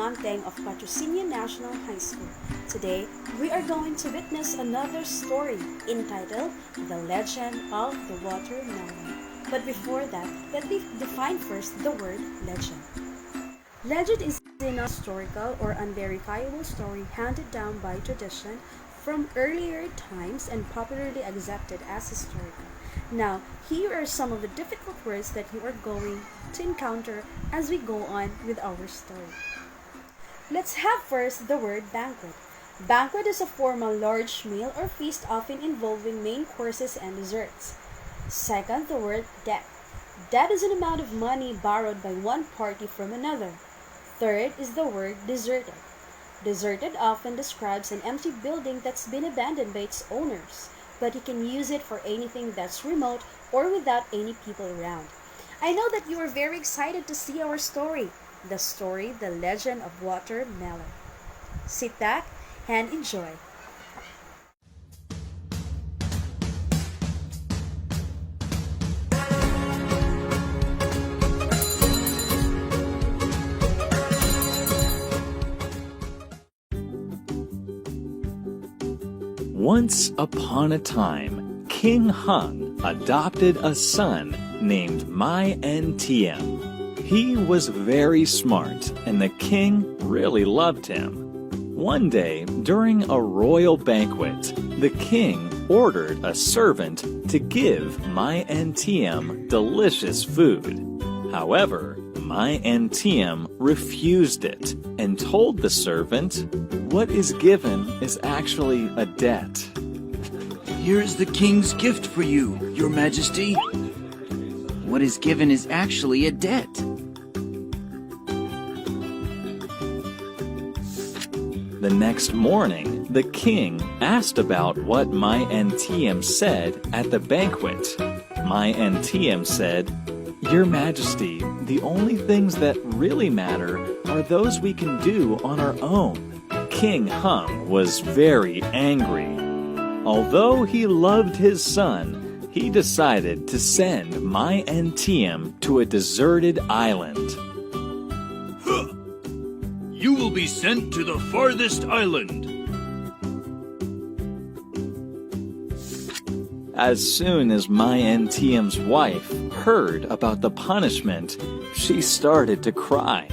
Ma'am Teng of Patrocinio National High School. Today, we are going to witness another story entitled The Legend of the Watermelon. But before that, let me define first the word legend. Legend is a historical or unverifiable story handed down by tradition from earlier times and popularly accepted as historical. Now, here are some of the difficult words that you are going to encounter as we go on with our story. Let's have first the word banquet. Banquet is a formal large meal or feast often involving main courses and desserts. Second, the word debt. Debt is an amount of money borrowed by one party from another. Third is the word deserted. Deserted often describes an empty building that's been abandoned by its owners, but you can use it for anything that's remote or without any people around. I know that you are very excited to see our story, The Legend of Watermelon. Sit back and enjoy. Once upon a time, King Hung adopted a son named Mai Tiem. He was very smart, and the king really loved him. One day, during a royal banquet, the king ordered a servant to give Mai Tiem delicious food. However, Mai Tiem refused it and told the servant, "What is given is actually a debt." "Here's the king's gift for you, your majesty. What is given is actually a debt." The next morning, the king asked about what Mai Tiem said at the banquet. Mai Tiem said, "Your Majesty, the only things that really matter are those we can do on our own." King Hung was very angry. Although he loved his son, he decided to send Mai Tiem to a deserted island. You will be sent to the farthest island. As soon as Mai Tiem's wife heard about the punishment, she started to cry.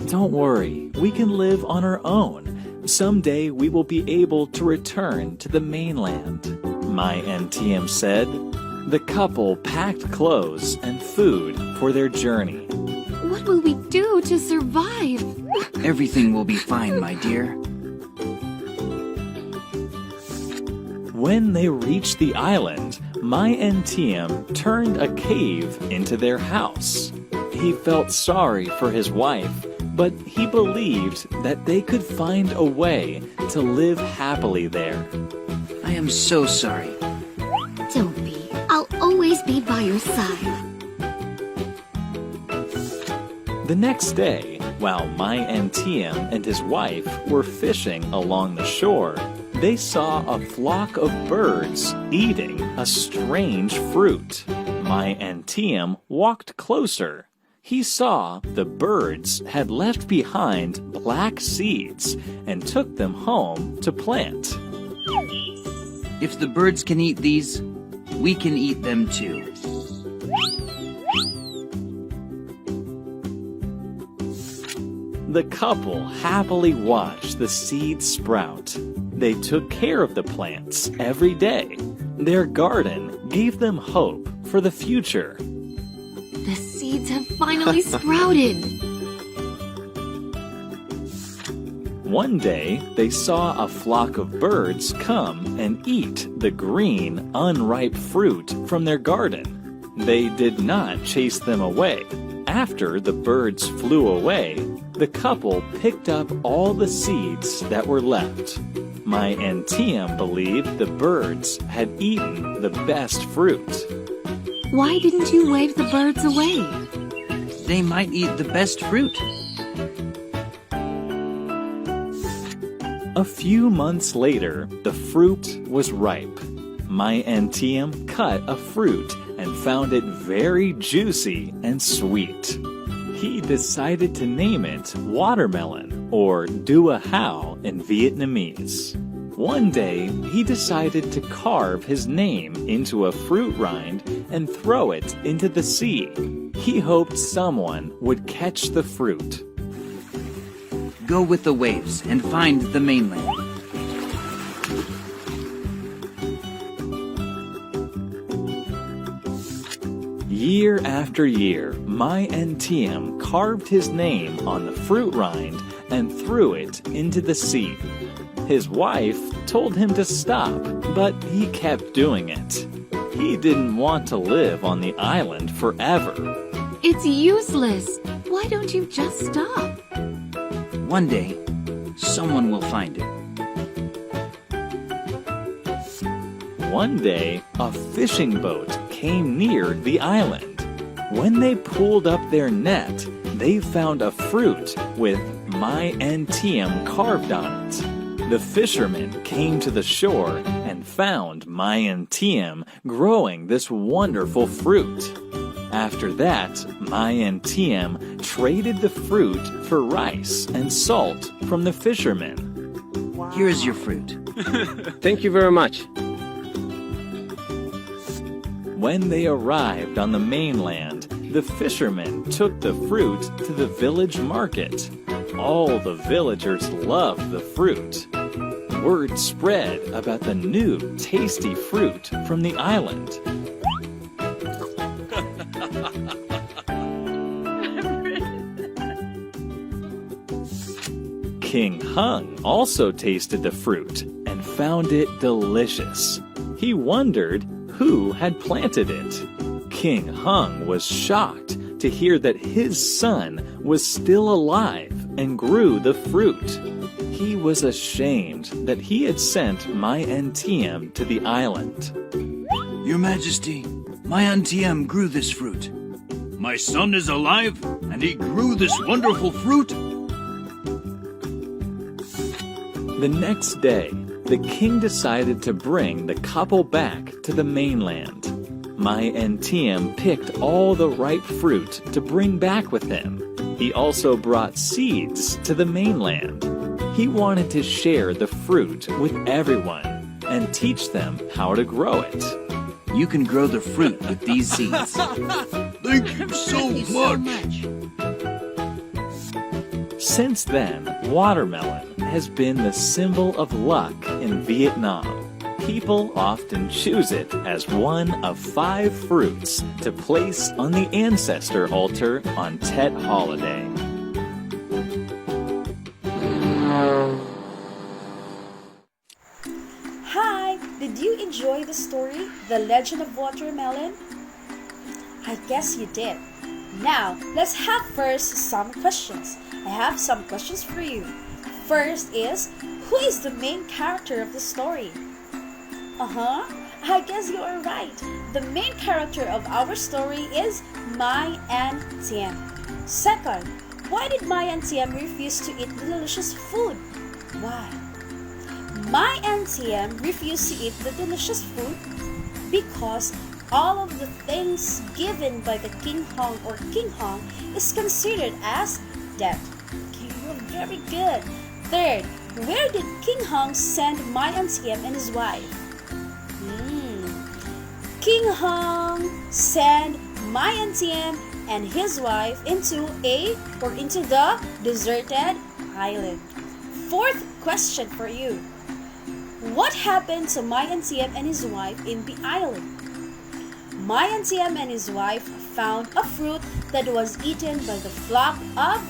"Don't worry, we can live on our own. Someday we will be able to return to the mainland," Mai Tiem said. The couple packed clothes and food for their journey. What will we do to survive? Everything will be fine, my dear. When they reached the island, Mai Tiem turned a cave into their house. He felt sorry for his wife, but he believed that they could find a way to live happily there. I am so sorry. Don't be. I'll always be by your side. The next day, while Mai Tiem and his wife were fishing along the shore, they saw a flock of birds eating a strange fruit. Mai Tiem walked closer. He saw the birds had left behind black seeds and took them home to plant. If the birds can eat these, we can eat them too. The couple happily watched the seeds sprout. They took care of the plants every day. Their garden gave them hope for the future. The seeds have finally sprouted. One day, they saw a flock of birds come and eat the green, unripe fruit from their garden. They did not chase them away. After the birds flew away, the couple picked up all the seeds that were left. Mai Tiem believed the birds had eaten the best fruit. Why didn't you wave the birds away? They might eat the best fruit. A few months later, the fruit was ripe. Mai Tiem cut a fruit and found it very juicy and sweet. He decided to name it watermelon or dua hao in Vietnamese. One day, he decided to carve his name into a fruit rind and throw it into the sea. He hoped someone would catch the fruit. Go with the waves and find the mainland. Year after year, my Tiem carved his name on the fruit rind and threw it into the sea. His wife told him to stop, but he kept doing it. He didn't want to live on the island forever. It's useless. Why don't you just stop? One day, someone will find it. One day, a fishing boat came near the island. When they pulled up their net, they found a fruit with my Tiem carved on it. The fishermen came to the shore and found my Tiem growing this wonderful fruit. After that, my Tiem traded the fruit for rice and salt from the fishermen. Here is your fruit. Thank you very much. When they arrived on the mainland, the fishermen took the fruit to the village market. All the villagers loved the fruit. Word spread about the new tasty fruit from the island. King Hung also tasted the fruit and found it delicious. He wondered who had planted it. King Hung was shocked to hear that his son was still alive and grew the fruit. He was ashamed that he had sent my Tiem to the island. Your Majesty, my Tiem grew this fruit. My son is alive, and he grew this wonderful fruit? The next day, the king decided to bring the couple back to the mainland. My Tiem picked all the ripe fruit to bring back with him. He also brought seeds to the mainland. He wanted to share the fruit with everyone and teach them how to grow it. You can grow the fruit with these seeds. Thank you so much. Since then, watermelon has been the symbol of luck in Vietnam. People often choose it as one of 5 fruits to place on the ancestor altar on Tet holiday. Hi! Did you enjoy the story, The Legend of Watermelon? I guess you did. Now, let's have first some questions. I have some questions for you. First is, who is the main character of the story? I guess you are right. The main character of our story is My Tiem. Second, why did My Tiem refuse to eat the delicious food? Why? My Tiem refused to eat the delicious food because all of the things given by the King Hong or King Hong is considered as debt. Okay, you're very good. Third, where did King Hong send My Tiem and his wife? King Hong sent My Tiem and his wife into the deserted island. Fourth question for you. What happened to My Tiem and his wife in the island? My Tiem and his wife found a fruit that was eaten by the flock of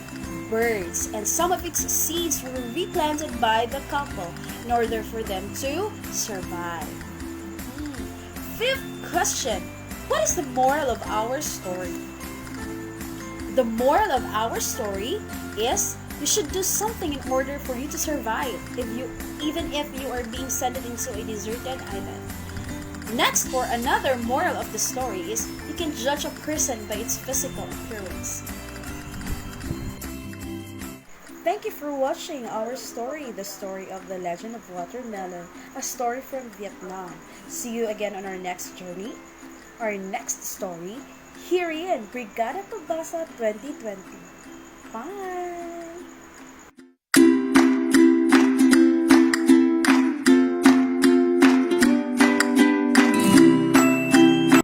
birds, and some of its seeds were replanted by the couple in order for them to survive. Fifth question. What is the moral of our story? The moral of our story is you should do something in order for you to survive, even if you are being sent into a deserted island. Next, for another moral of the story is you can judge a person by its physical appearance. Thank you for watching our story, the story of the Legend of Watermelon, a story from Vietnam. See you again on our next journey, our next story, here in Brigada Pagbasa 2020. Bye!